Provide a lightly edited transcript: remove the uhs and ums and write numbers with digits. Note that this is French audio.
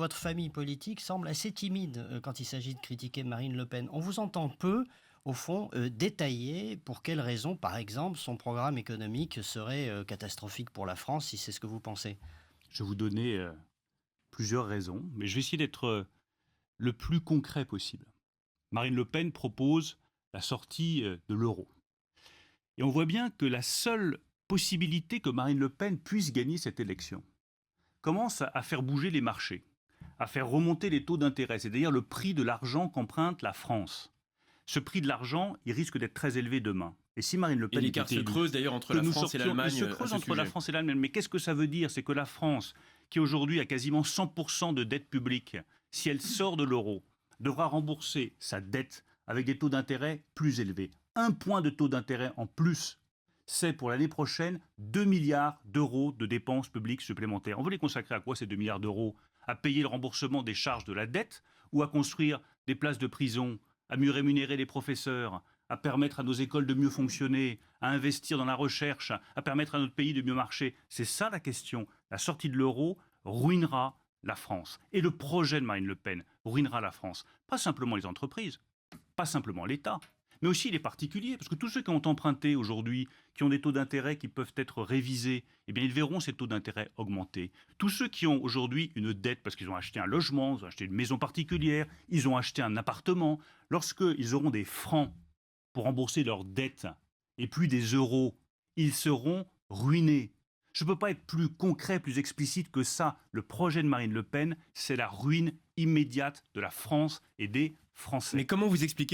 votre famille politique semble assez timide quand il s'agit de critiquer Marine Le Pen. On vous entend peu, au fond, détailler pour quelles raisons, par exemple, son programme économique serait catastrophique pour la France, si c'est ce que vous pensez. Je vais vous donner plusieurs raisons, mais je vais essayer d'être le plus concret possible. Marine Le Pen propose la sortie de l'euro. Et on voit bien que la seule possibilité que Marine Le Pen puisse gagner cette élection commence à faire bouger les marchés, à faire remonter les taux d'intérêt, c'est-à-dire le prix de l'argent qu'emprunte la France. Ce prix de l'argent, il risque d'être très élevé demain. Et si Marine Le Et Pen l'écart était se élue, creuse d'ailleurs entre que la nous France et sortions, il l'Allemagne se à creuse ce entre la sujet. France et l'Allemagne. Mais qu'est-ce que ça veut dire? C'est que la France, qui aujourd'hui a quasiment 100% de dette publique, si elle sort de l'euro, devra rembourser sa dette avec des taux d'intérêt plus élevés. Un point de taux d'intérêt en plus, c'est pour l'année prochaine 2 milliards d'euros de dépenses publiques supplémentaires. On veut les consacrer à quoi ces 2 milliards d'euros? À payer le remboursement des charges de la dette ou à construire des places de prison, à mieux rémunérer les professeurs, à permettre à nos écoles de mieux fonctionner, à investir dans la recherche, à permettre à notre pays de mieux marcher? C'est ça la question. La sortie de l'euro ruinera la France. Et le projet de Marine Le Pen ruinera la France. Pas simplement les entreprises, pas simplement l'État, mais aussi les particuliers. Parce que tous ceux qui ont emprunté aujourd'hui, qui ont des taux d'intérêt qui peuvent être révisés, eh bien ils verront ces taux d'intérêt augmenter. Tous ceux qui ont aujourd'hui une dette parce qu'ils ont acheté un logement, ils ont acheté une maison particulière, ils ont acheté un appartement, lorsqu'ils auront des francs pour rembourser leurs dettes et puis des euros, ils seront ruinés. Je ne peux pas être plus concret, plus explicite que ça. Le projet de Marine Le Pen, c'est la ruine immédiate de la France et des Français. Mais comment vous expliquez